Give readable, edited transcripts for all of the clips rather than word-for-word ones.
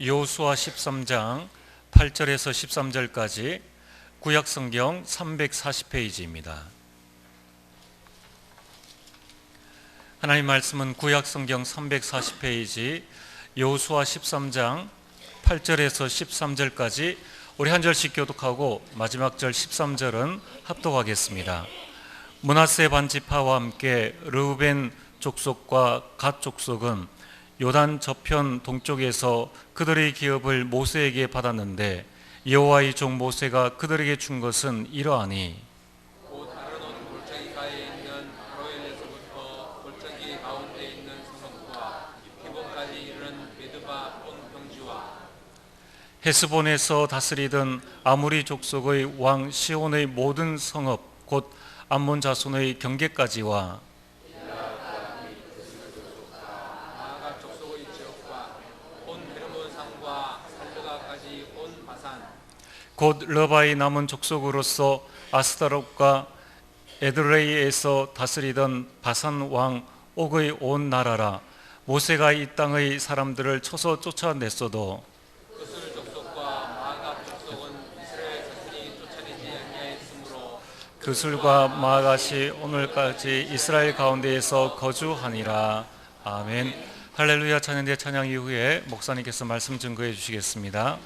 여호수아 13장 8절에서 13절까지 구약성경 340페이지입니다. 하나님 말씀은 구약성경 340페이지 여호수아 13장 8절에서 13절까지 우리 한 절씩 교독하고 마지막 절 13절은 합독하겠습니다. 므낫세 반지파와 함께 르우벤 족속과 갓 족속은 요단 저편 동쪽에서 그들의 기업을 모세에게 받았는데 여호와의 종 모세가 그들에게 준 것은 이러하니 곧 아르논 골짜기가에 있는 아로엘에서부터 골짜기 가운데 있는 성읍과 기본까지 이르는 메드바 온 평지와 헤스본에서 다스리던 아무리 족속의 왕 시온의 모든 성읍 곧 암몬 자손의 경계까지와 나아가 족속의 지역과 온 헤르몬 산과 살르가까지 온 바산 곧 러바의 남은 족속으로서 아스타롯과 에드레이에서 다스리던 바산 왕 옥의 온 나라라. 모세가 이 땅의 사람들을 쳐서 쫓아냈어도 그술 족속과 마아갑 족속은 이스라엘 자손이 쫓아내지 아니하였으므로 그술과 마아갓이 오늘까지 이스라엘 가운데에서 거주하니라. 아멘. 할렐루야. 찬양대 찬양 이후에 목사님께서 말씀 증거해 주시겠습니다.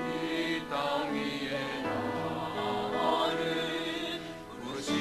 이 땅 위에 나는 부르심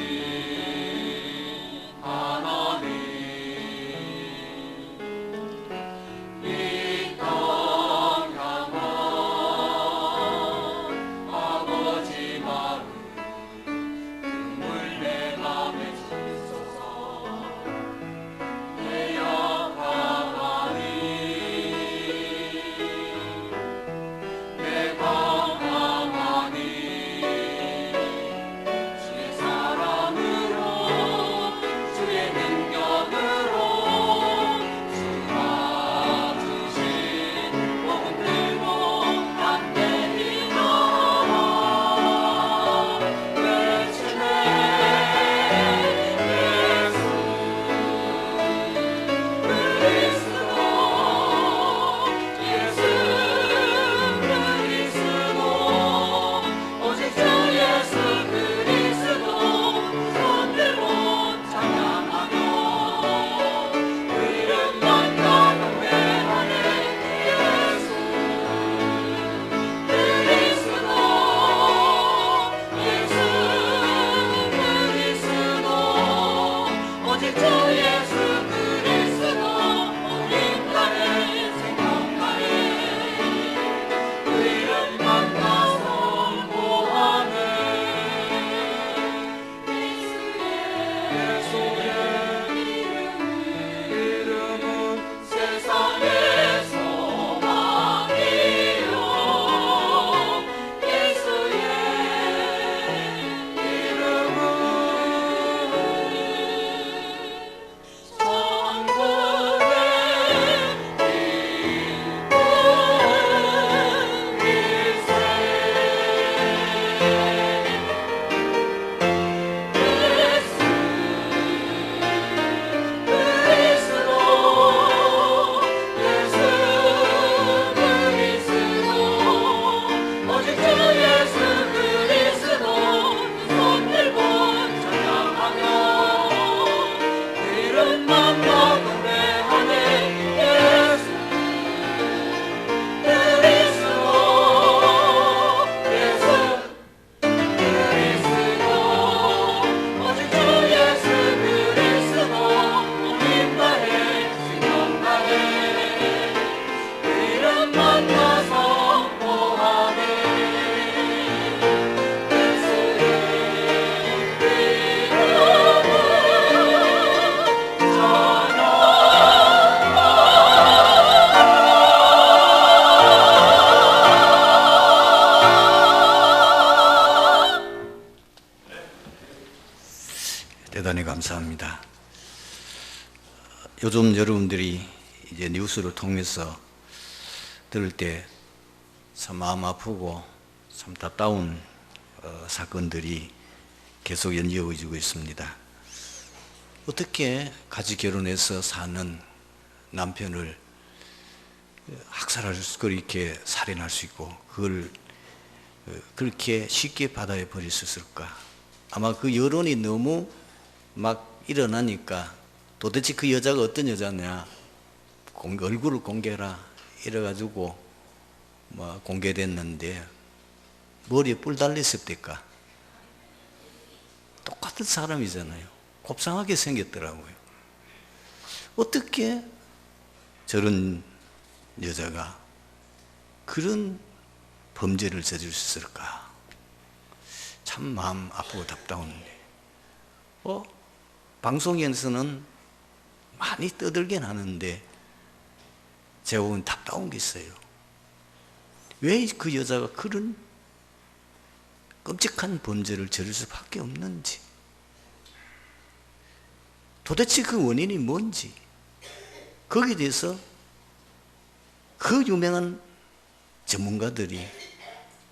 대단히 감사합니다. 요즘 여러분들이 이제 뉴스를 통해서 들을 때 참 마음 아프고 참 답다운 사건들이 계속 연이어지고 있습니다. 어떻게 같이 결혼해서 사는 남편을 학살할 수, 그렇게 살인할 수 있고 그걸 그렇게 쉽게 받아야 버릴 수 있을까? 아마 그 여론이 너무 막 일어나니까 도대체 그 여자가 어떤 여자냐, 얼굴을 공개해라 이래가지고 뭐 공개됐는데 머리에 뿔 달렸을 때까 똑같은 사람이잖아요. 곱상하게 생겼더라고요. 어떻게 저런 여자가 그런 범죄를 저질 수 있을까? 참 마음 아프고 답답한데 방송에서는 많이 떠들긴 하는데 제가 보면 답답한 게 있어요. 왜 그 여자가 그런 끔찍한 범죄를 저질 수밖에 없는지, 도대체 그 원인이 뭔지, 거기에 대해서 그 유명한 전문가들이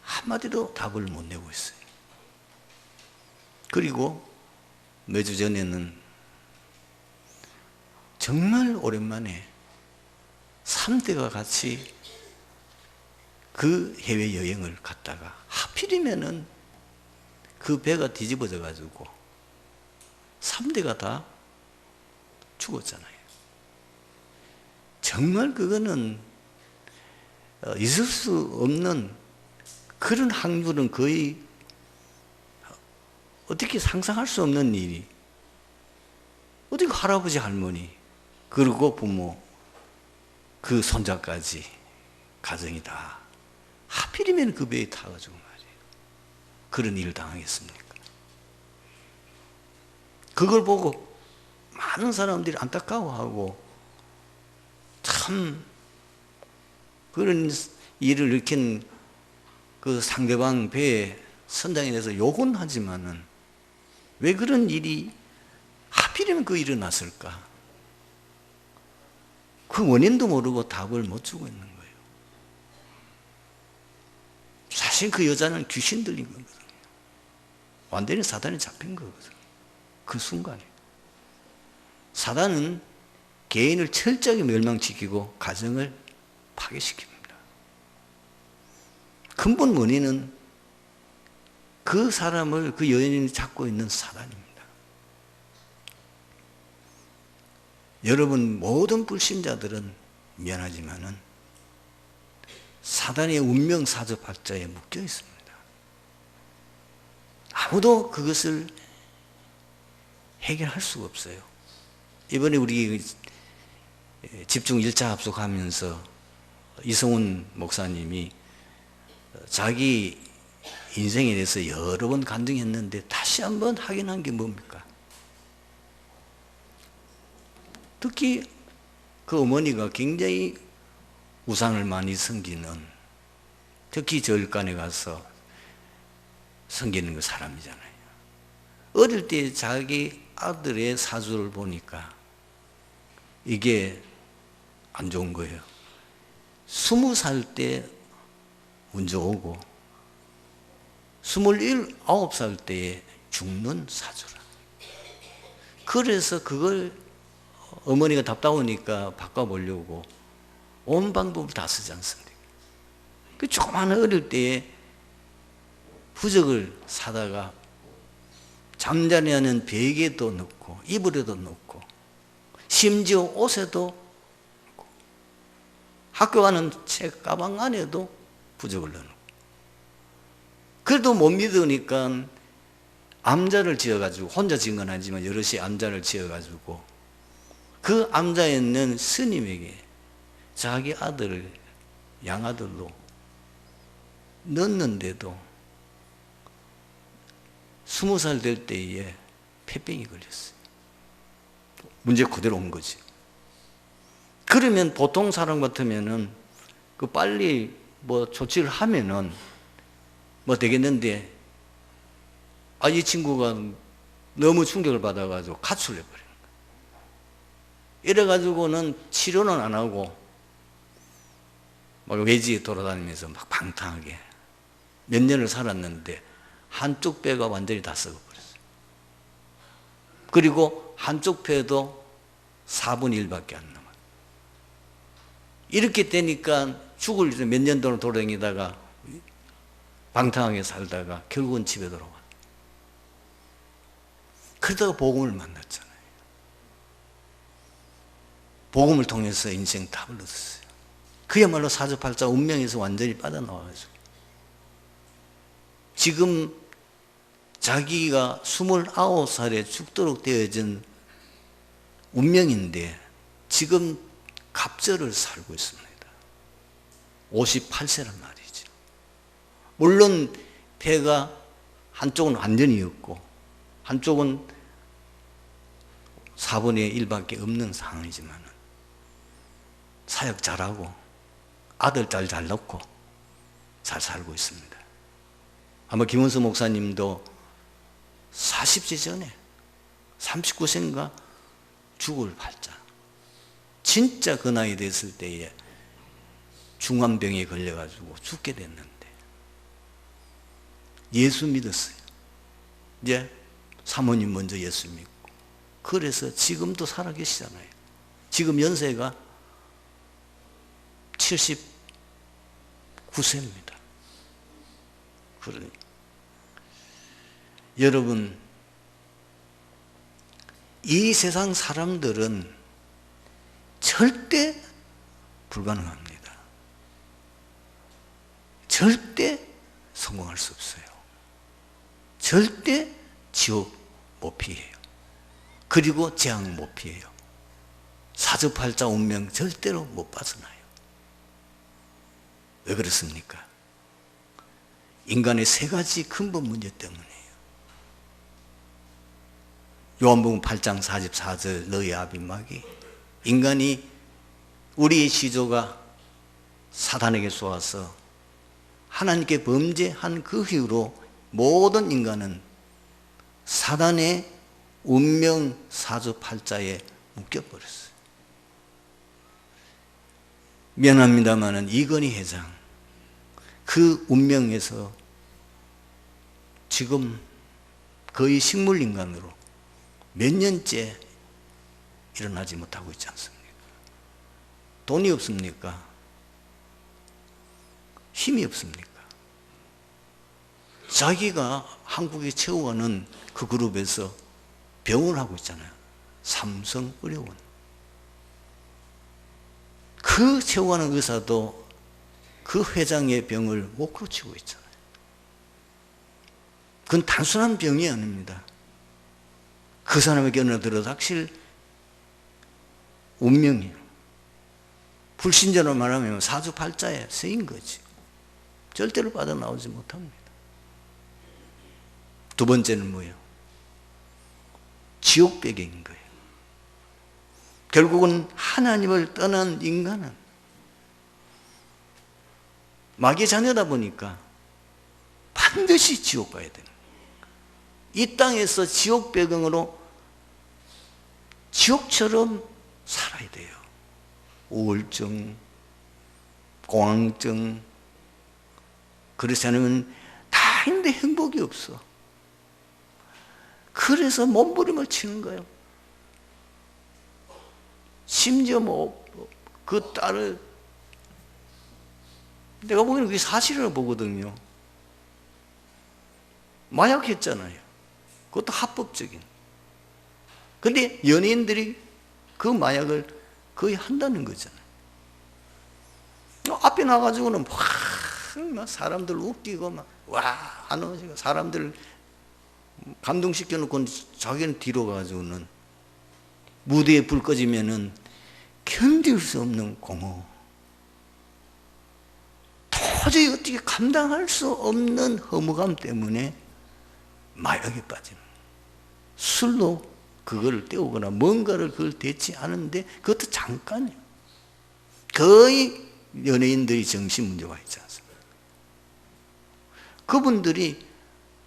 한마디도 답을 못 내고 있어요. 그리고 몇 주 전에는 정말 오랜만에 3대가 같이 그 해외여행을 갔다가 하필이면은 그 배가 뒤집어져 가지고 3대가 다 죽었잖아요. 정말 그거는 있을 수 없는 그런 확률은 거의 어떻게 상상할 수 없는 일이, 어떻게 할아버지 할머니 그리고 부모 그 손자까지 가정이 다 하필이면 그 배에 타가지고 말이에요. 그런 일을 당하겠습니까? 그걸 보고 많은 사람들이 안타까워하고 참 그런 일을 일으킨 그 상대방 배에 선장에 대해서 욕은 하지만은 왜 그런 일이 하필이면 그 일이 났을까? 그 원인도 모르고 답을 못 주고 있는 거예요. 사실 그 여자는 귀신 들린 거거든요. 완전히 사단에 잡힌 거거든요. 그 순간에. 사단은 개인을 철저하게 멸망시키고 가정을 파괴시킵니다. 근본 원인은 그 사람을, 그 여인이 잡고 있는 사단입니다. 여러분 모든 불신자들은 미안하지만은 사단의 운명 사주팔자에 묶여 있습니다. 아무도 그것을 해결할 수가 없어요. 이번에 우리 집중 1차 합숙하면서 이성훈 목사님이 자기 인생에 대해서 여러 번 간증했는데 다시 한번 확인한 게 뭡니까? 특히 그 어머니가 굉장히 우상을 많이 섬기는, 특히 절간에 가서 섬기는 그 사람이잖아요. 어릴 때 자기 아들의 사주를 보니까 이게 안 좋은 거예요. 20살 때 문제 오고 29살 때에 죽는 사주라. 그래서 그걸 어머니가 답답하니까 바꿔보려고 온 방법을 다 쓰지 않습니까? 그 조그만 어릴 때에 부적을 사다가 잠자리 하는 베개도 넣고 이불에도 넣고 심지어 옷에도 넣고 학교 가는 책 가방 안에도 부적을 넣어놓고, 그래도 못 믿으니까 암자를 지어가지고, 혼자 지은 건 아니지만 여럿이 암자를 지어가지고 그 암자에 있는 스님에게 자기 아들을, 양아들로 넣었는데도 20살 될 때에 폐병이 걸렸어요. 문제 그대로 온 거지. 그러면 보통 사람 같으면은 그 빨리 뭐 조치를 하면은 뭐 되겠는데, 이 친구가 너무 충격을 받아가지고 가출해 버린 거예요. 이래가지고는 치료는 안 하고 막 외지에 돌아다니면서 막 방탕하게 몇 년을 살았는데 한쪽 배가 완전히 다 썩어버렸어요. 그리고 한쪽 배도 4분의 1밖에 안 남아요. 이렇게 되니까 죽을 몇 년 동안 돌아다니다가 방탕하게 살다가 결국은 집에 돌아와. 그러다가 복음을 만났잖아요. 복음을 통해서 인생 답을 얻었어요. 그야말로 사주팔자 운명에서 완전히 빠져나와가지고 지금 자기가 29살에 죽도록 되어진 운명인데 지금 갑절을 살고 있습니다. 58세란 말이죠. 물론 폐가 한쪽은 완전히 없고 한쪽은 4분의 1밖에 없는 상황이지만 사역 잘하고 아들 딸 잘 낳고 잘 살고 있습니다. 아마 김원수 목사님도 40세 전에 39세인가 죽을 팔자. 진짜 그 나이 됐을 때에 중환병에 걸려가지고 죽게 됐는데 예수 믿었어요. 이제 사모님 먼저 예수 믿고 그래서 지금도 살아계시잖아요. 지금 연세가 79세입니다. 그러니 여러분 이 세상 사람들은 절대 불가능합니다. 절대 성공할 수 없어요. 절대 지옥 못 피해요. 그리고 재앙 못 피해요. 사주팔자 운명 절대로 못 벗어나요. 왜 그렇습니까? 인간의 세 가지 근본 문제 때문이에요. 요한복음 8장 44절 너희 아비 마귀 인간이 우리의 시조가 사단에게 쏘아서 하나님께 범죄한 그 이후로 모든 인간은 사단의 운명 사주팔자에 묶여버렸어요. 미안합니다마는 이건희 회장 그 운명에서 지금 거의 식물인간으로 몇 년째 일어나지 못하고 있지 않습니까? 돈이 없습니까? 힘이 없습니까? 자기가 한국에 채워가는 그 그룹에서 병원을 하고 있잖아요. 삼성의료원. 그 채워가는 의사도 그 회장의 병을 못 고치고 있잖아요. 그건 단순한 병이 아닙니다. 그 사람에게 어느 들어닥칠 운명이에요. 불신자로 말하면 사주팔자에 쓰인 거지. 절대로 빠져나오지 못합니다. 두 번째는 뭐예요? 지옥배경인 거예요. 결국은 하나님을 떠난 인간은 마귀의 자녀다 보니까 반드시 지옥 가야 됩니다. 이 땅에서 지옥 배경으로 지옥처럼 살아야 돼요. 우울증, 공황증, 그렇지 않으면 다 있는데 행복이 없어. 그래서 몸부림을 치는 거예요. 심지어 그 딸을 내가 보기에는 그게 사실이라고 보거든요. 마약했잖아요. 그것도 합법적인. 근데 연예인들이 그 마약을 거의 한다는 거잖아요. 앞에 나가지고는 막 사람들 웃기고 막 하는 사람들 감동시켜 놓고 자기는 뒤로 가지고는 무대에 불 꺼지면은 견딜 수 없는 공허. 도저히 어떻게 감당할 수 없는 허무감 때문에 마약에 빠지는. 술로 그거를 때우거나 뭔가를 그걸 대치 않은데 그것도 잠깐이에요. 거의 연예인들이 정신 문제가 있지 않습니까? 그분들이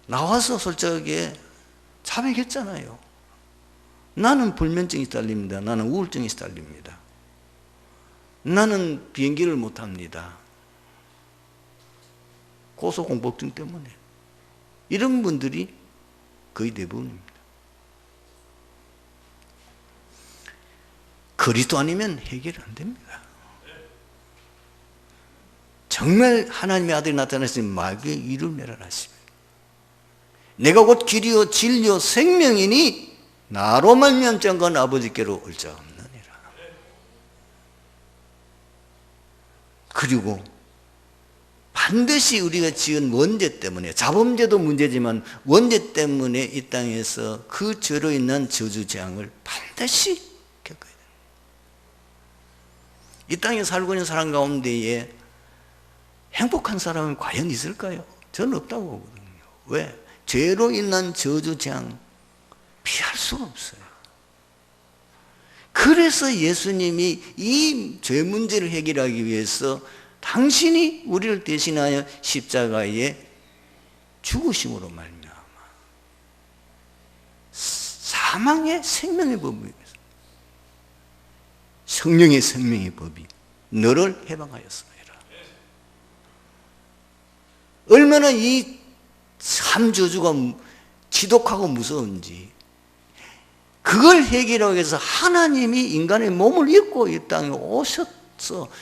나와서 솔직하게 자백했잖아요. 나는 불면증이 딸립니다. 나는 우울증이 딸립니다. 나는 비행기를 못합니다. 고소공포증 때문에. 이런 분들이 거의 대부분입니다. 그리스도 아니면 해결 안 됩니다. 정말 하나님의 아들이 나타나시면 마귀의 이를 멸하시면 내가 곧 길이요 진리요 생명이니 나로 말미암지 않건 아버지께로 올 자 없느니라. 그리고 반드시 우리가 지은 원죄 때문에, 자범죄도 문제지만 원죄 때문에 이 땅에서 그 죄로 인한 저주 재앙을 반드시 겪어야 됩니다. 이 땅에 살고 있는 사람 가운데에 행복한 사람은 과연 있을까요? 저는 없다고 보거든요. 왜? 죄로 인한 저주 재앙 피할 수가 없어요. 그래서 예수님이 이 죄 문제를 해결하기 위해서 당신이 우리를 대신하여 십자가에 죽으심으로 말미암아 사망의 생명의 법이, 성령의 생명의 법이 너를 해방하였습니다. 얼마나 이 삼저주가 지독하고 무서운지, 그걸 해결하기 위해서 하나님이 인간의 몸을 입고 이 땅에 오셨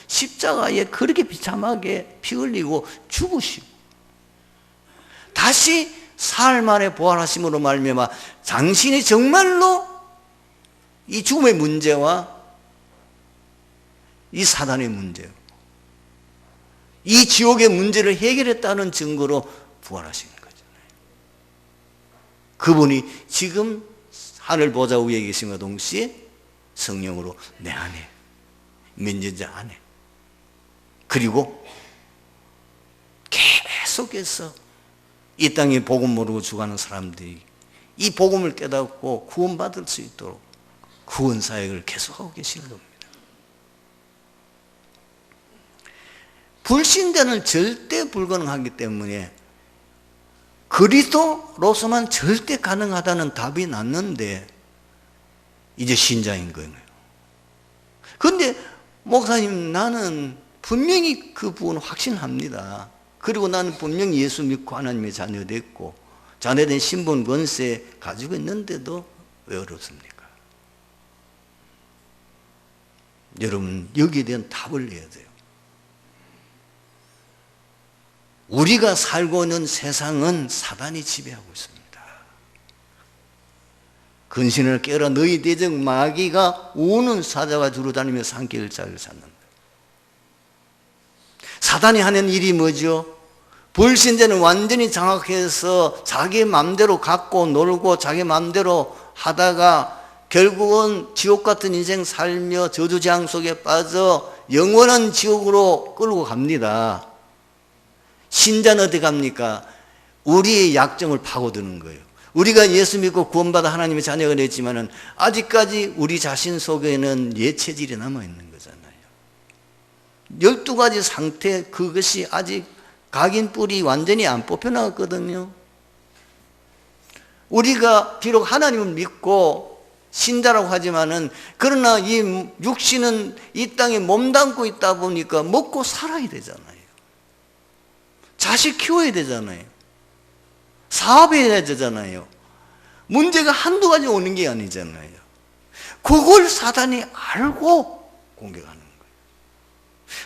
십자가에 그렇게 비참하게 피 흘리고 죽으시고 다시 사흘 만에 부활하심으로 말미암아 당신이 정말로 이 죽음의 문제와 이 사단의 문제, 이 지옥의 문제를 해결했다는 증거로 부활하신 거잖아요. 그분이 지금 하늘 보좌 위에 계심과 동시에 성령으로 내 안에, 면제자 안에, 그리고 계속해서 이 땅에 복음 모르고 죽어가는 사람들이 이 복음을 깨닫고 구원받을 수 있도록 구원 사역을 계속하고 계시는 겁니다. 불신자는 절대 불가능하기 때문에 그리스도로서만 절대 가능하다는 답이 났는데 이제 신자인 거예요. 그런데 목사님, 나는 분명히 그 부분 확신합니다. 그리고 나는 분명히 예수 믿고 하나님의 자녀 됐고 자녀된 신분 권세 가지고 있는데도 왜 어렵습니까? 여러분, 여기에 대한 답을 내야 돼요. 우리가 살고 있는 세상은 사단이 지배하고 있습니다. 근신을 깨라, 너희 대적 마귀가 우는 사자와 두루 다니며 산길 자를 찾는다. 사단이 하는 일이 뭐죠? 불신자는 완전히 장악해서 자기 마음대로 갖고 놀고 자기 마음대로 하다가 결국은 지옥 같은 인생 살며 저주재앙 속에 빠져 영원한 지옥으로 끌고 갑니다. 신자는 어디 갑니까? 우리의 약점을 파고드는 거예요. 우리가 예수 믿고 구원받아 하나님의 자녀가 됐지만은 아직까지 우리 자신 속에는 옛 체질이 남아있는 거잖아요. 12가지 상태, 그것이 아직 각인 뿔이 완전히 안 뽑혀나갔거든요. 우리가 비록 하나님을 믿고 신자라고 하지만은 그러나 이 육신은 이 땅에 몸담고 있다 보니까 먹고 살아야 되잖아요. 자식 키워야 되잖아요. 사업해야 되잖아요. 문제가 한두 가지 오는 게 아니잖아요. 그걸 사단이 알고 공격하는 거예요.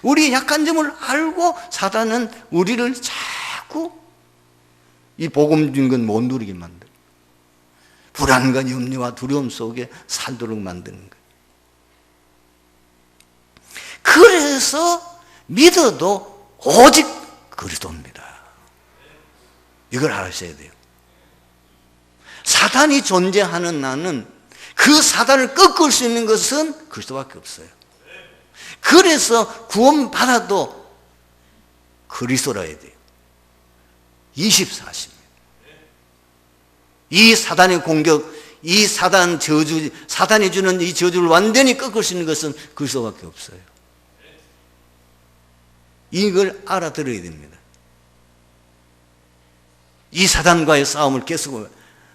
우리의 약한 점을 알고 사단은 우리를 자꾸 이 복음 준 건 못 누리게 만들어요. 불안과 염려와 두려움 속에 살도록 만드는 거예요. 그래서 믿어도 오직 그리스도입니다. 이걸 아셔야 돼요. 사단이 존재하는 나는 그 사단을 꺾을 수 있는 것은 그리스도밖에 없어요. 그래서 구원받아도 그리스도라 해야 돼요. 24시입니다. 이 사단의 공격, 이 사단 저주, 사단이 주는 이 저주를 완전히 꺾을 수 있는 것은 그리스도밖에 없어요. 이걸 알아들어야 됩니다. 이 사단과의 싸움을 계속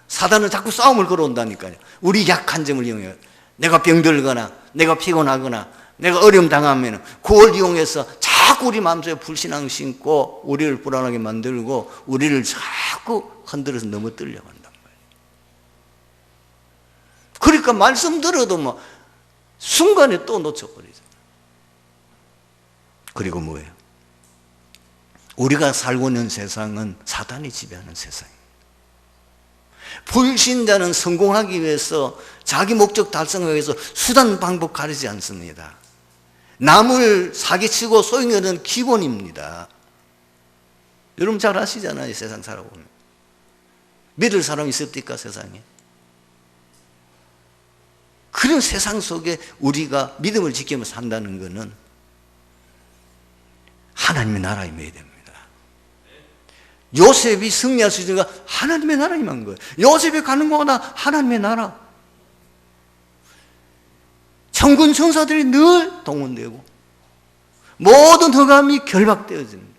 사단은 자꾸 싸움을 걸어온다니까요. 우리 약한 점을 이용해요. 내가 병들거나 내가 피곤하거나 내가 어려움 당하면 그걸 이용해서 자꾸 우리 마음속에 불신앙 심고 우리를 불안하게 만들고 우리를 자꾸 흔들어서 넘어뜨리려고 한단 말이에요. 그러니까 말씀 들어도 뭐 순간에 또 놓쳐버리잖아요. 그리고 뭐예요? 우리가 살고 있는 세상은 사단이 지배하는 세상이에요. 불신자는 성공하기 위해서 자기 목적 달성하기 위해서 수단 방법 가리지 않습니다. 남을 사기치고 소용하는 기본입니다. 여러분 잘 아시잖아요. 세상 살아보면 믿을 사람이 있습니까? 세상에. 그런 세상 속에 우리가 믿음을 지키면서 산다는 것은 하나님의 나라에 임해야 됩니다. 요셉이 승리할 수 있으니까 하나님의 나라에 임한 거예요. 요셉이 가는 곳마다 하나님의 나라. 천군 천사들이 늘 동원되고 모든 흑암이 결박되어집니다.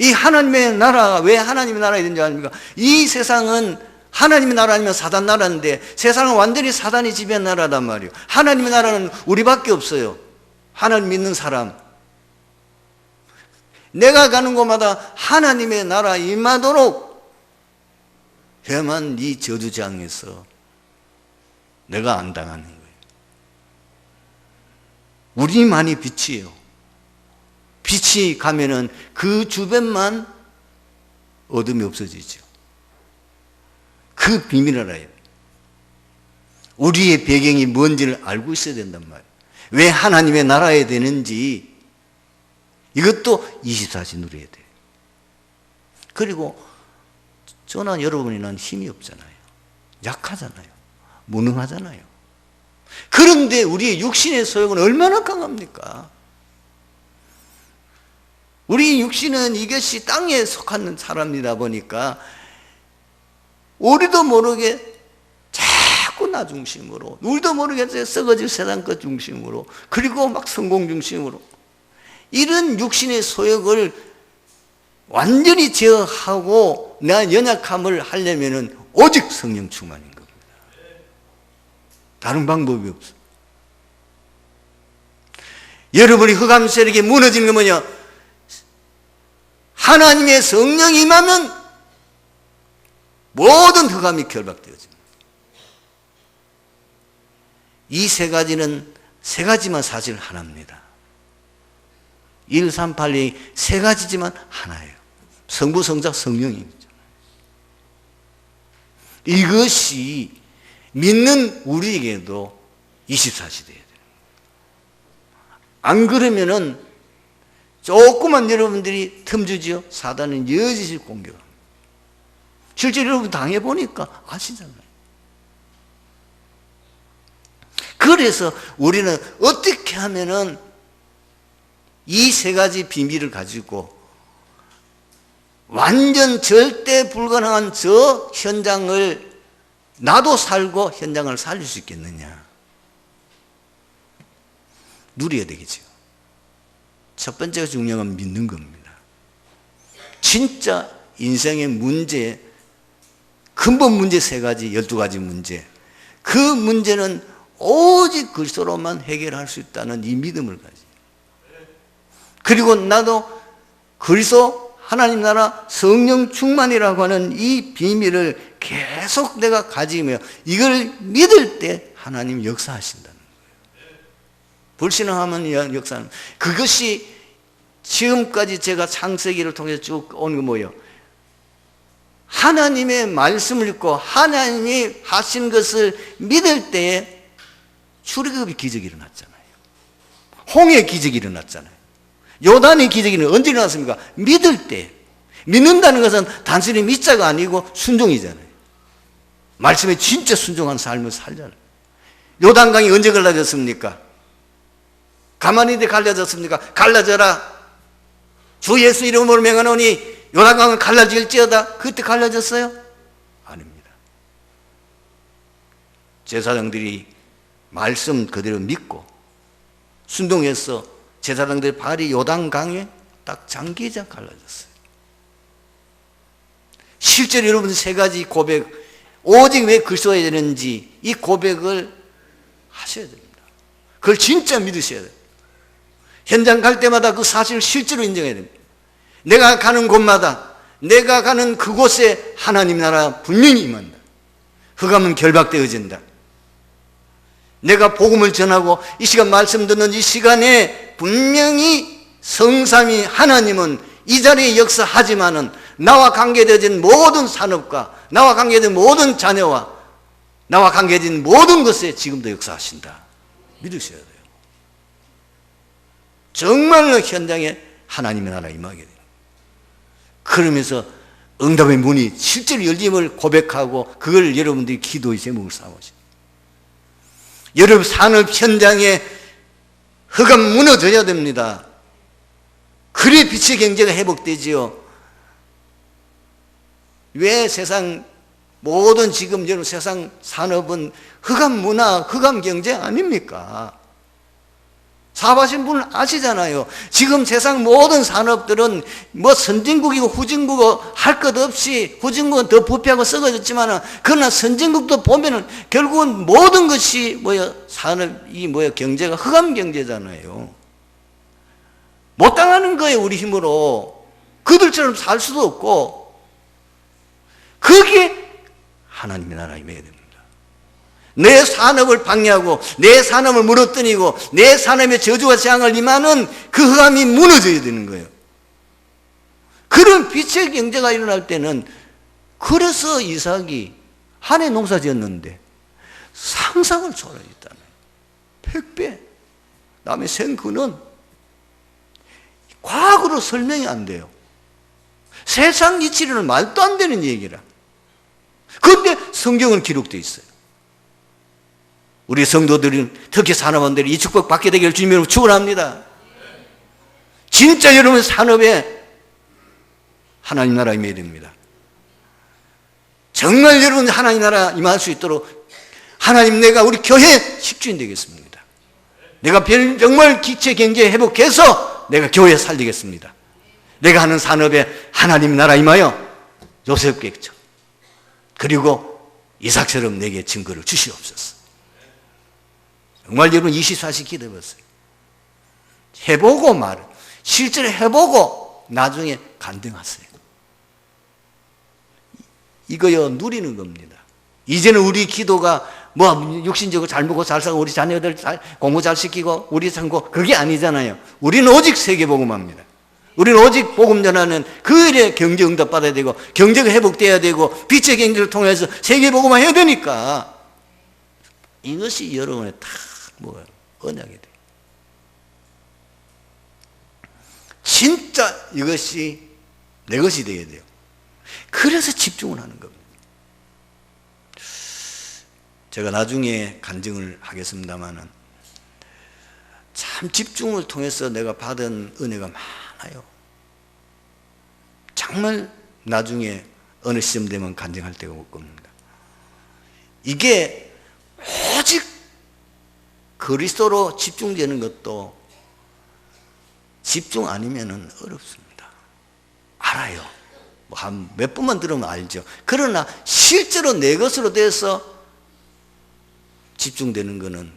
이 하나님의 나라가 왜 하나님의 나라가 되는지 아닙니까? 이 세상은 하나님의 나라 아니면 사단 나라인데 세상은 완전히 사단이 지배한 나라단 말이에요. 하나님의 나라는 우리밖에 없어요. 하나님 믿는 사람. 내가 가는 곳마다 하나님의 나라 임하도록 해야만 이 저주장에서 내가 안 당하는 거예요. 우리만이 빛이에요. 빛이 가면은 그 주변만 어둠이 없어지죠. 그 비밀을 알아야 돼요. 우리의 배경이 뭔지를 알고 있어야 된단 말이에요. 왜 하나님의 나라에 되는지 이것도 24시 누려야 돼요. 그리고 저나 여러분이나 힘이 없잖아요. 약하잖아요. 무능하잖아요. 그런데 우리의 육신의 소욕은 얼마나 강합니까? 우리 육신은 이것이 땅에 속한 사람이다 보니까 우리도 모르게 자꾸 나 중심으로, 우리도 모르게 썩어질 세상 것 중심으로, 그리고 막 성공 중심으로 이런 육신의 소욕을 완전히 제어하고 내 연약함을 하려면은 오직 성령 충만인 겁니다. 다른 방법이 없어. 여러분이 흑암 세력이 무너지는 건 뭐냐? 하나님의 성령이 임하면 모든 흑암이 결박되어집니다. 이 세 가지는 세 가지만 사실 하나입니다. 1, 3, 8, 2 세 가지지만 하나예요. 성부, 성자, 성령입니다. 이것이 믿는 우리에게도 24시 돼야 돼요. 안 그러면은 조그만 여러분들이 틈주지요. 사단은 여지시 공격합니다. 실제 여러분 당해보니까 아시잖아요. 그래서 우리는 어떻게 하면은 이 세 가지 비밀을 가지고 완전 절대 불가능한 저 현장을 나도 살고 현장을 살릴 수 있겠느냐? 누려야 되겠죠. 첫 번째가 중요한 건 믿는 겁니다. 진짜 인생의 문제, 근본 문제 세 가지, 12가지 문제. 그 문제는 오직 그리스도로만 해결할 수 있다는 이 믿음을 가지고. 그리고 나도 그리스도 하나님 나라 성령 충만이라고 하는 이 비밀을 계속 내가 가지며 이걸 믿을 때 하나님 역사하신다는 거예요. 불신앙하면 역사는 그것이 지금까지 제가 창세기를 통해서 쭉 온 거 뭐예요? 하나님의 말씀을 읽고 하나님이 하신 것을 믿을 때에 출애굽의 기적이 일어났잖아요. 홍해의 기적이 일어났잖아요. 요단의 기적이 언제 일어났습니까? 믿을 때. 믿는다는 것은 단순히 믿자가 아니고 순종이잖아요. 말씀에 진짜 순종한 삶을 살잖아요. 요단강이 언제 갈라졌습니까? 가만히 있는데 갈라졌습니까? 갈라져라. 주 예수 이름으로 명하노니 요단강은 갈라질지어다. 그때 갈라졌어요? 아닙니다. 제사장들이 말씀 그대로 믿고 순종해서 제사장들의 발이 요단강에 딱 잠기자 갈라졌어요. 실제로 여러분 세 가지 고백, 오직 왜 그리스도야 되는지 이 고백을 하셔야 됩니다. 그걸 진짜 믿으셔야 돼요. 현장 갈 때마다 그 사실을 실제로 인정해야 됩니다. 내가 가는 곳마다, 내가 가는 그곳에 하나님 나라 분명히 임한다. 흑암은 결박되어진다. 내가 복음을 전하고 이 시간 말씀 듣는 이 시간에 분명히 성삼위 하나님은 이 자리에 역사하지만은 나와 관계되어진 모든 산업과 나와 관계된 모든 자녀와 나와 관계된 모든 것에 지금도 역사하신다. 믿으셔야 돼요. 정말로 현장에 하나님의 나라 임하게 돼요. 그러면서 응답의 문이 실제로 열림을 고백하고 그걸 여러분들이 기도의 제목을 삼으십니다. 여러분 산업 현장에 흑암 무너져야 됩니다. 그래 빛의 경제가 회복되지요. 왜 세상 모든 지금 여러분 세상 산업은 흑암 문화, 흑암 경제 아닙니까? 사업하신 분은 아시잖아요. 지금 세상 모든 산업들은 뭐 선진국이고 후진국이고 할 것 없이, 후진국은 더 부패하고 썩어졌지만 그러나 선진국도 보면은 결국은 모든 것이 뭐야, 산업이 뭐야, 경제가 흑암 경제잖아요. 못 당하는 거예요, 우리 힘으로. 그들처럼 살 수도 없고. 그게 하나님의 나라 임해야 됩니다. 내 산업을 방해하고 내 산업을 무너뜨리고 내 산업의 저주와 재앙을 임하는 그 흑암이 무너져야 되는 거예요. 그런 빛의 경제가 일어날 때는, 그래서 이삭이 한 해 농사 지었는데 상상을 초월했다는 100배 남의 생그는 과학으로 설명이 안 돼요. 세상 이치로는 말도 안 되는 얘기라. 그런데 성경은 기록되어 있어요. 우리 성도들은, 특히 산업원들이 이 축복 받게 되기를 주님으로 축원합니다. 진짜 여러분 산업에 하나님 나라 임해야 됩니다. 정말 여러분 하나님 나라 임할 수 있도록 하나님, 내가 우리 교회 식주인 되겠습니다. 내가 정말 기체 경제 회복해서 내가 교회 살리겠습니다. 내가 하는 산업에 하나님 나라 임하여 요셉겠죠. 그리고 이삭처럼 내게 증거를 주시옵소서. 정말 여러분 24시 기도해봤어요. 해보고 실제로 해보고 나중에 간증하세요. 이거요, 누리는 겁니다. 이제는 우리 기도가 뭐 육신적으로 잘 먹고 잘 살고 우리 자녀들 공부 잘 시키고 우리 참고, 그게 아니잖아요. 우리는 오직 세계복음합니다. 우리는 오직 복음 전하는 그 일에 경제 응답 받아야 되고 경제가 회복돼야 되고 빛의 경제를 통해서 세계복음화 해야 되니까 이것이 여러분의 다 뭐예요? 언약이 돼요. 진짜 이것이 내 것이 되어야 돼요. 그래서 집중을 하는 겁니다. 제가 나중에 간증을 하겠습니다만은 참 집중을 통해서 내가 받은 은혜가 많아요. 정말 나중에 어느 시점 되면 간증할 때가 올 겁니다. 이게 오직 그리스도로 집중되는 것도 집중 아니면은 어렵습니다. 알아요. 뭐 한 몇 번만 들으면 알죠. 그러나 실제로 내 것으로 돼서 집중되는 것은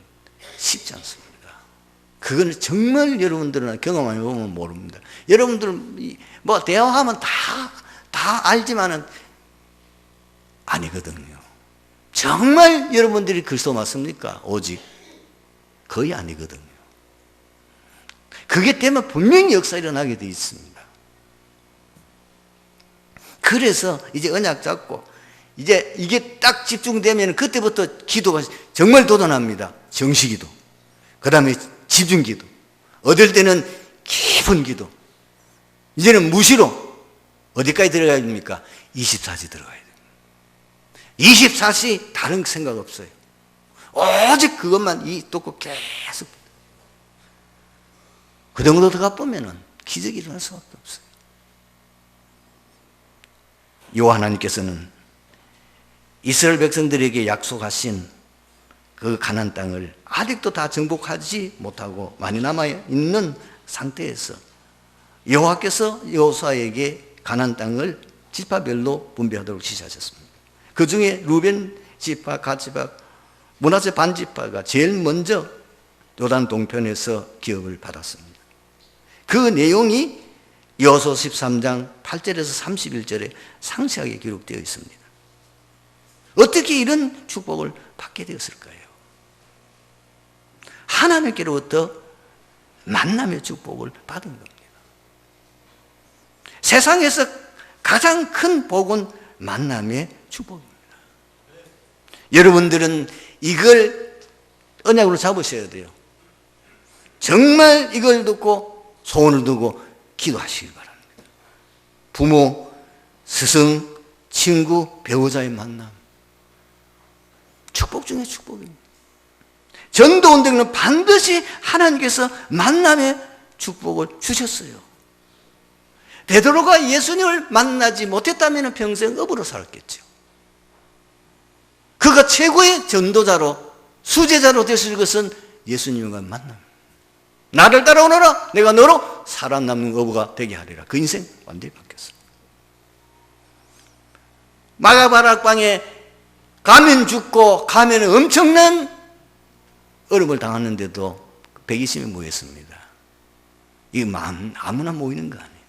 쉽지 않습니다. 그건 정말 여러분들은 경험 안 해보면 모릅니다. 여러분들 뭐 대화하면 다 알지만은 아니거든요. 정말 여러분들이 그리스도 맞습니까? 오직 거의 아니거든요. 그게 되면 분명히 역사 일어나게 돼 있습니다. 그래서 이제 언약 잡고 이제 이게 딱 집중되면 그때부터 기도가 정말 도전합니다. 정시기도, 그 다음에 집중기도, 어떨 때는 깊은 기도, 이제는 무시로 어디까지 들어가야 됩니까? 24시 들어가야 됩니다. 24시 다른 생각 없어요. 오직 그것만 뚫고 계속. 그 정도 들어가 보면은 기적이 일어날 수밖에 없어요. 요 하나님께서는 이스라엘 백성들에게 약속하신 그 가나안 땅을 아직도 다 정복하지 못하고 많이 남아 있는 상태에서 여호와께서 여호수아에게 가나안 땅을 지파별로 분배하도록 지시하셨습니다. 그 중에 루벤 지파, 갓 지파, 므낫세 반 지파가 제일 먼저 요단 동편에서 기업을 받았습니다. 그 내용이 여호수아 13장 8절에서 31절에 상세하게 기록되어 있습니다. 어떻게 이런 축복을 받게 되었을까요? 하나님께로부터 만남의 축복을 받은 겁니다. 세상에서 가장 큰 복은 만남의 축복입니다. 여러분들은 이걸 언약으로 잡으셔야 돼요. 정말 이걸 듣고 소원을 두고 기도하시기 바랍니다. 부모, 스승, 친구, 배우자의 만남. 축복 중에 축복입니다. 전도운동은 반드시 하나님께서 만남의 축복을 주셨어요. 베드로가 예수님을 만나지 못했다면 평생 업으로 살았겠죠. 그가 최고의 전도자로, 수제자로 되실 것은 예수님과 만남. 나를 따라오너라, 내가 너로 살아남는 어부가 되게 하리라. 그 인생 완전히 바뀌었어요. 마가바락방에 가면 죽고 가면 엄청난 어려움을 당했는데도 120명이 모였습니다. 이게 아무나 모이는 거 아니에요.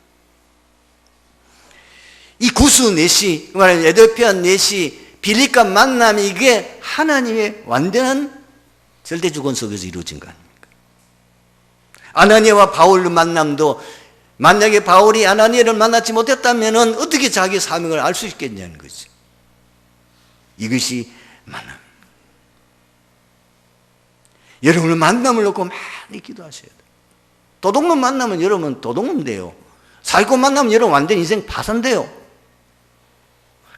이 구수 넷이, 에도피아 넷이 빌립과 만남이 이게 하나님의 완전한 절대주권 속에서 이루어진 거 아닙니까? 아나니아와 바울의 만남도 만약에 바울이 아나니아를 만나지 못했다면 어떻게 자기 사명을 알 수 있겠냐는 거지. 이것이 만남. 여러분은 만남을 놓고 많이 기도하셔야 돼요. 도둑놈 만나면 여러분 도둑놈 돼요. 사기꾼 만나면 여러분 완전 인생 파산돼요.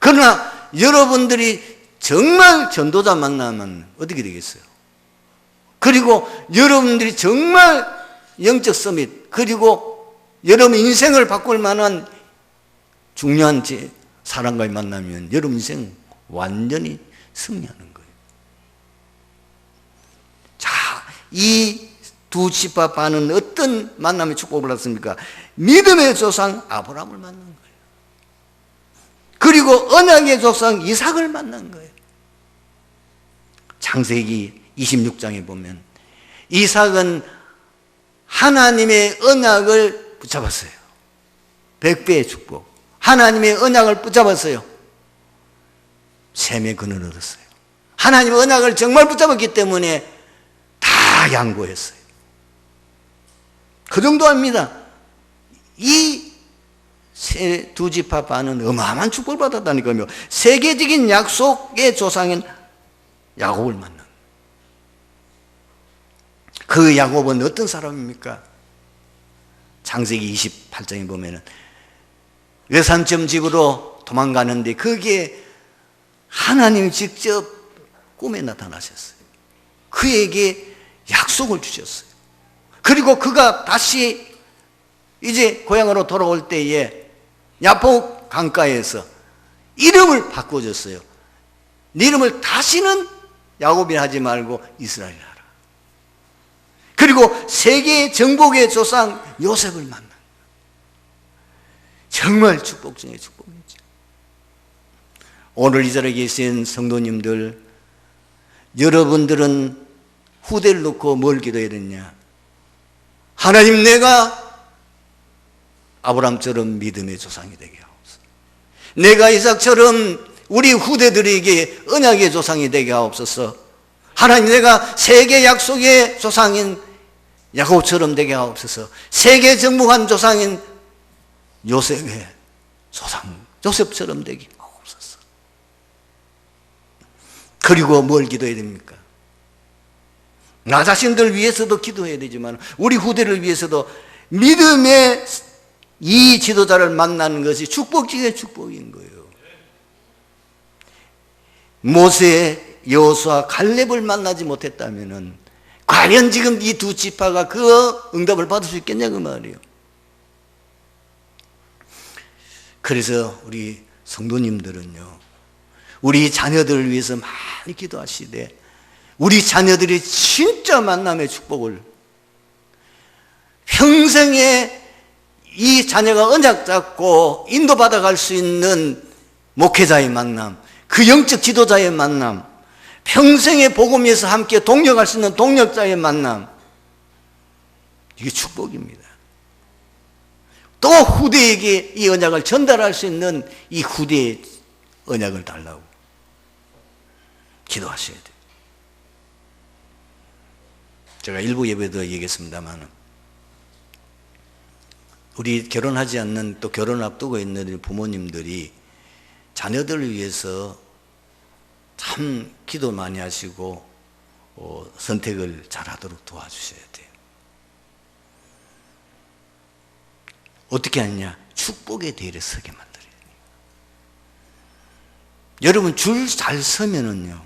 그러나 여러분들이 정말 전도자 만나면 어떻게 되겠어요? 그리고 여러분들이 정말 영적 서밋, 그리고 여러분 인생을 바꿀 만한 중요한 사람과의 만나면 여러분 인생 완전히 승리하는 거예요. 자, 이 두 지파 반은 어떤 만남의 축복을 받았습니까? 믿음의 조상 아브라함을 만난 거예요. 그리고 언약의 조상 이삭을 만난 거예요. 창세기 26장에 보면 이삭은 하나님의 언약을 붙잡았어요. 100배의 축복. 하나님의 언약을 붙잡았어요. 셈의 근을 얻었어요. 하나님의 언약을 정말 붙잡았기 때문에 다 양보했어요. 그 정도 아닙니다. 이 두 지파 반은 어마어마한 축복을 받았다니까요. 세계적인 약속의 조상인 야곱을 만난. 그 야곱은 어떤 사람입니까? 창세기 28장에 보면은 외삼점 집으로 도망가는데 거기에 하나님이 직접 꿈에 나타나셨어요. 그에게 약속을 주셨어요. 그리고 그가 다시 이제 고향으로 돌아올 때에 야복 강가에서 이름을 바꿔줬어요. 네 이름을 다시는 야곱이 하지 말고 이스라엘 하라. 그리고 세계 정복의 조상 요셉을 만난. 정말 축복 중에 축복이죠. 오늘 이 자리에 계신 성도님들, 여러분들은 후대를 놓고 뭘 기도해야 되냐? 하나님, 내가 아브라함처럼 믿음의 조상이 되게 하옵소서. 내가 이삭처럼 우리 후대들에게 언약의 조상이 되게 하옵소서. 하나님, 내가 세계 약속의 조상인 야곱처럼 되게 하옵소서. 세계 정복한 조상인 요셉의 조상 요셉처럼 되게 하옵소서. 그리고 뭘 기도해야 됩니까? 나 자신들 위해서도 기도해야 되지만 우리 후대를 위해서도 믿음의 이 지도자를 만나는 것이 축복 중에 축복인 거예요. 모세, 여호수아, 갈렙을 만나지 못했다면 과연 지금 이 두 지파가 그 응답을 받을 수 있겠냐 그 말이에요. 그래서 우리 성도님들은요, 우리 자녀들을 위해서 많이 기도하시되 우리 자녀들이 진짜 만남의 축복을 평생에 이 자녀가 언약 잡고 인도받아 갈 수 있는 목회자의 만남, 그 영적 지도자의 만남, 평생의 복음에서 함께 동력할 수 있는 동력자의 만남, 이게 축복입니다. 또 후대에게 이 언약을 전달할 수 있는 이 후대의 언약을 달라고 기도하셔야 돼요. 제가 일부 예배도 얘기했습니다만, 우리 결혼하지 않는, 또 결혼 앞두고 있는 부모님들이 자녀들을 위해서 참 기도 많이 하시고 선택을 잘하도록 도와주셔야 돼요. 어떻게 하느냐? 축복의 대열에 서게 만들어요. 여러분, 줄 잘 서면은요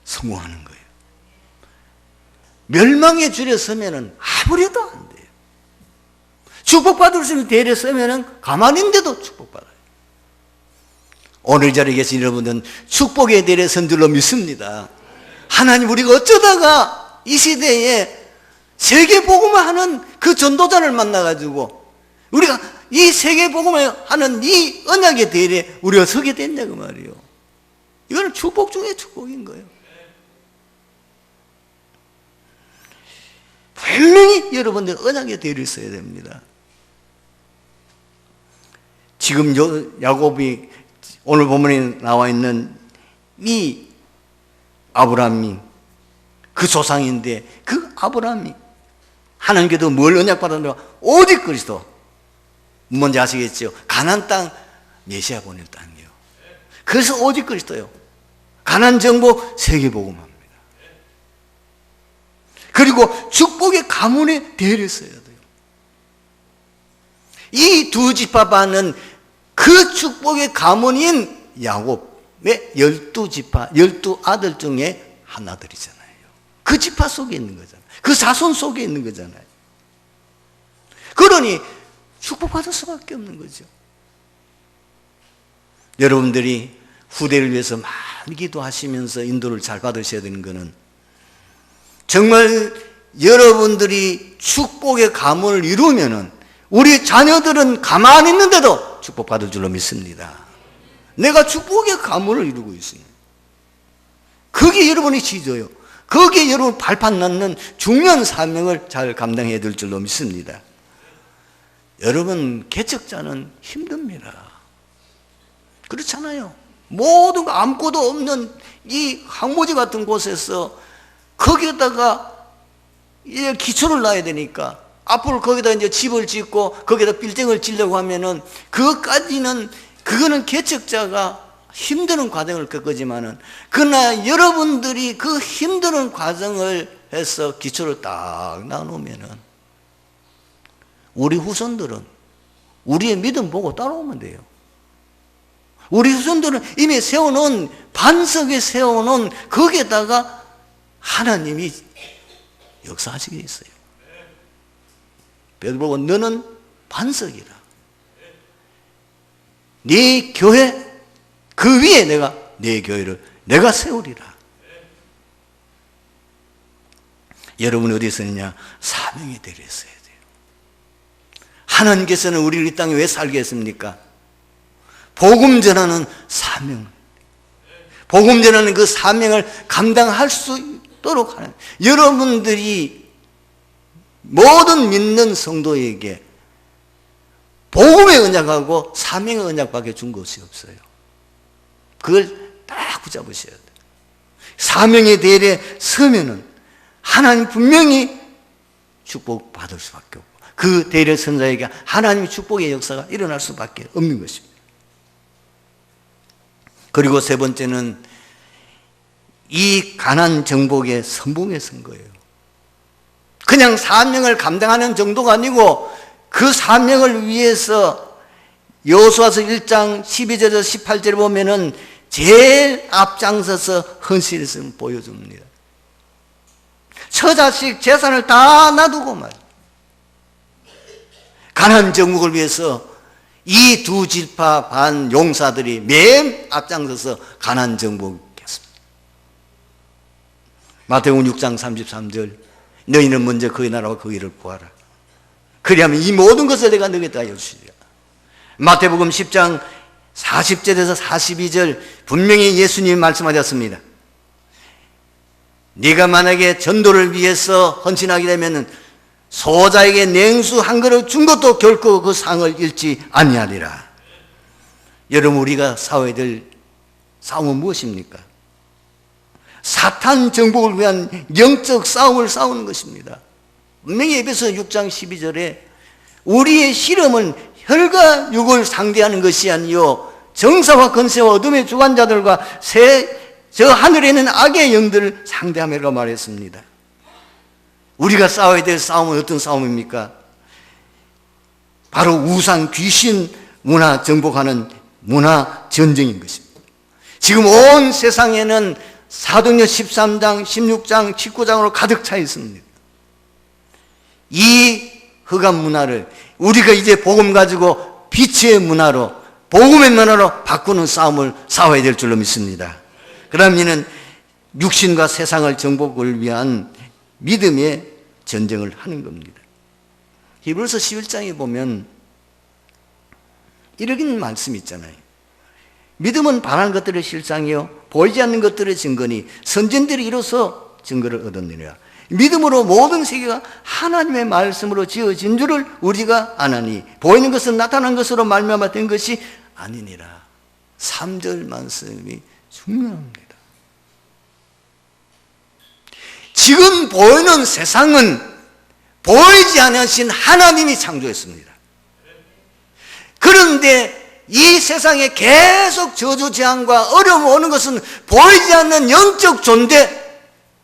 성공하는 거예요. 멸망의 줄에 서면은 아무래도 안 돼요. 축복받을 수 있는 대열에 서면은 가만히 있는데도 축복받아요. 오늘 이 자리에 계신 여러분들은 축복의 대열에 선 줄로 믿습니다. 하나님, 우리가 어쩌다가 이 시대에 세계 복음을 하는 그 전도자를 만나가지고 우리가 이 세계 복음을 하는 이 언약의 대열에 우리가 서게 됐냐고 말이에요. 이거는 축복 중에 축복인 거예요. 분명히 여러분들 언약의 대열에 서야 됩니다. 지금 야곱이 오늘 본문에 나와 있는 이 아브라함이 그 조상인데, 그 아브라함이 하나님께도 뭘 언약받았는가? 오직 그리스도. 뭔지 아시겠죠? 가나안 땅 메시아 보낼 땅이에요. 그래서 오직 그리스도요. 가나안 정복 세계복음합니다. 그리고 축복의 가문에 대열에 서야 돼요. 이 두 지파반은 그 축복의 가문인 야곱의 12지파, 12아들 중에 하나들이잖아요. 그 지파 속에 있는 거잖아요. 그 자손 속에 있는 거잖아요. 그러니 축복받을 수밖에 없는 거죠. 여러분들이 후대를 위해서 많이 기도하시면서 인도를 잘 받으셔야 되는 것은, 정말 여러분들이 축복의 가문을 이루면은 우리 자녀들은 가만히 있는데도 축복받을 줄로 믿습니다. 내가 축복의 가문을 이루고 있습니다. 그게 여러분이 지도요. 거기에 여러분 발판 낳는 중요한 사명을 잘 감당해야 될 줄로 믿습니다. 여러분, 개척자는 힘듭니다. 그렇잖아요. 모든 거 아무것도 없는 이 황무지 같은 곳에서 거기에다가 이제 기초를 놔야 되니까, 앞으로 거기다 이제 집을 짓고 거기다 빌딩을 짓려고 하면은 그거는 개척자가 힘드는 과정을 겪었지만은, 그러나 여러분들이 그 힘드는 과정을 해서 기초를 딱 놔놓으면은 우리 후손들은 우리의 믿음 보고 따라오면 돼요. 우리 후손들은 이미 세워놓은, 반석에 세워놓은 거기에다가 하나님이 역사하시게 있어요. 베드로가 너는 반석이라. 네 교회 그 위에 내가 네 교회를 내가 세우리라. 여러분 어디에 서느냐? 사명의 대열에 서야 돼요. 하나님께서는 우리를 이 땅에 왜 살게 했습니까? 복음 전하는 사명, 복음 전하는 그 사명을 감당할 수 있도록 하는, 여러분들이 모든 믿는 성도에게 복음의 언약하고 사명의 언약밖에 준 것이 없어요. 그걸 딱 붙잡으셔야 돼요. 사명의 대열에 서면은 하나님 분명히 축복받을 수밖에 없고, 그 대열에 선 자에게 하나님의 축복의 역사가 일어날 수밖에 없는 것입니다. 그리고 세 번째는 이 가나안 정복의 선봉에 선 거예요. 그냥 사명을 감당하는 정도가 아니고 그 사명을 위해서 여호수아서 1장 12절에서 18절에 보면은 제일 앞장서서 헌신했음을 보여줍니다. 처자식 재산을 다 놔두고 말이에요. 가나안 정복을 위해서 이 두 지파 반 용사들이 맨 앞장서서 가나안 정복했습니다. 마태복음 6장 33절, 너희는 먼저 그의 나라와 그 일을 구하라. 그리하면 이 모든 것을 내가 너에게 더하여 주시리라. 마태복음 10장 40절에서 42절 분명히 예수님이 말씀하셨습니다. 네가 만약에 전도를 위해서 헌신하게 되면 소자에게 냉수 한 그릇 준 것도 결코 그 상을 잃지 아니하리라. 여러분, 우리가 싸워야 될 싸움은 무엇입니까? 사탄 정복을 위한 영적 싸움을 싸우는 것입니다. 분명히 에베소서 6장 12절에 우리의 실험은 혈과 육을 상대하는 것이 아니요 정사와 권세와 어둠의 주관자들과 저 하늘에 있는 악의 영들을 상대하며라고 말했습니다. 우리가 싸워야 될 싸움은 어떤 싸움입니까? 바로 우상, 귀신, 문화 정복하는 문화 전쟁인 것입니다. 지금 온 세상에는 사도행전 13장, 16장, 19장으로 가득 차 있습니다. 이 흑암 문화를 우리가 이제 복음 가지고 빛의 문화로, 복음의 문화로 바꾸는 싸움을 싸워야 될 줄로 믿습니다. 그러면 이는 육신과 세상을 정복을 위한 믿음의 전쟁을 하는 겁니다. 히브리서 11장에 보면 이런 말씀이 있잖아요. 믿음은 바라는 것들의 실상이요 보이지 않는 것들의 증거니 선진들이 이로써 증거를 얻었느니라. 믿음으로 모든 세계가 하나님의 말씀으로 지어진 줄을 우리가 아나니 보이는 것은 나타난 것으로 말미암아 된 것이 아니니라. 3절 말씀이 중요합니다. 지금 보이는 세상은 보이지 않으신 하나님이 창조했습니다. 그런데 이 세상에 계속 저주재앙과 어려움이 오는 것은 보이지 않는 영적 존재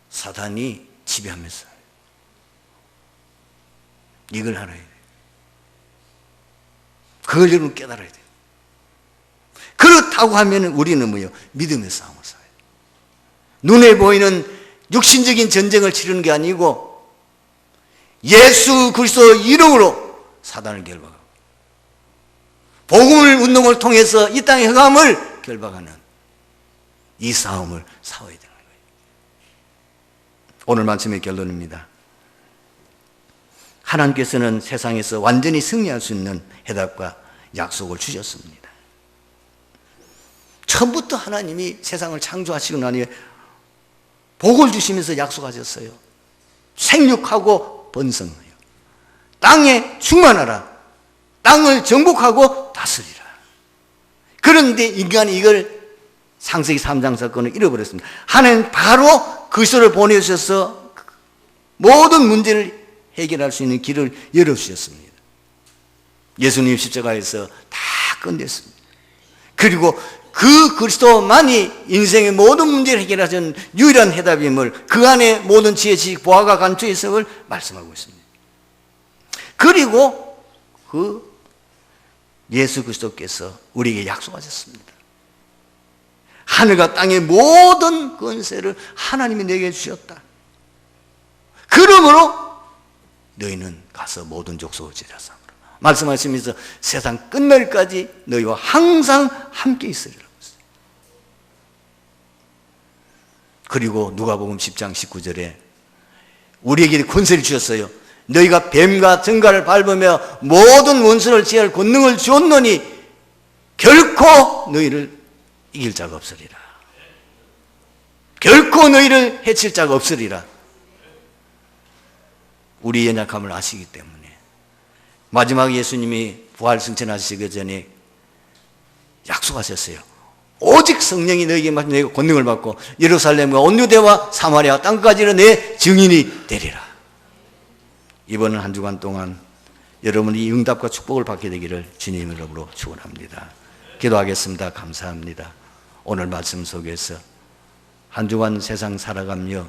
사단이 지배하면서 이걸 알아야 돼요. 그걸 여러분 깨달아야 돼요. 그렇다고 하면 우리는 뭐예요? 믿음의 싸움을 싸워요. 눈에 보이는 육신적인 전쟁을 치르는 게 아니고 예수 그리스도 이름으로 사단을 결박하고 복음을 운동을 통해서 이 땅의 흑암을 결박하는 이 싸움을 싸워야 되는 거예요. 오늘 말씀의 결론입니다. 하나님께서는 세상에서 완전히 승리할 수 있는 해답과 약속을 주셨습니다. 처음부터 하나님이 세상을 창조하시고 난 후에 복을 주시면서 약속하셨어요. 생육하고 번성하여 땅에 충만하라. 땅을 정복하고 다스리라. 그런데 인간이 이걸 창세기 3장 사건을 잃어버렸습니다. 하나님 바로 그리스도를 보내주셔서 모든 문제를 해결할 수 있는 길을 열어주셨습니다. 예수님 십자가에서 다 끝냈습니다. 그리고 그 그리스도만이 인생의 모든 문제를 해결하는 유일한 해답임을 그 안에 모든 지혜, 지식, 보화가 간주해 있음을 말씀하고 있습니다. 그리고 그 예수 그리스도께서 우리에게 약속하셨습니다. 하늘과 땅의 모든 권세를 하나님이 내게 주셨다. 그러므로 너희는 가서 모든 족속을 제자 삼으라. 말씀하시면서 세상 끝날까지 너희와 항상 함께 있으리라. 그리고 누가복음 10장 19절에 우리에게 권세를 주셨어요. 너희가 뱀과 정갈을 밟으며 모든 원수를 제할 권능을 주었노니 결코 너희를 이길 자가 없으리라. 결코 너희를 해칠 자가 없으리라. 우리 연약함을 아시기 때문에 마지막 예수님이 부활 승천하시기 전에 약속하셨어요. 오직 성령이 너희에게 마시면 너희가 권능을 받고 예루살렘과 온 유대와 사마리아 땅까지는 내 증인이 되리라. 이번 한 주간 동안 여러분이 응답과 축복을 받게 되기를 주님의 이름으로 축원합니다. 기도하겠습니다. 감사합니다. 오늘 말씀 속에서 한 주간 세상 살아가며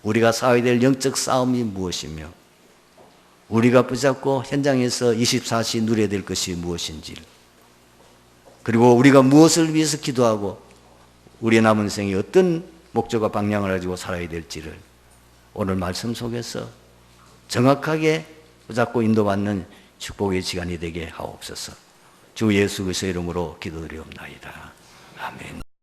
우리가 싸워야 될 영적 싸움이 무엇이며 우리가 붙잡고 현장에서 24시 누려야 될 것이 무엇인지, 그리고 우리가 무엇을 위해서 기도하고 우리의 남은 생에 어떤 목적과 방향을 가지고 살아야 될지를 오늘 말씀 속에서 정확하게 붙잡고 인도받는 축복의 시간이 되게 하옵소서. 주 예수 그리스도의 이름으로 기도드리옵나이다. 아멘.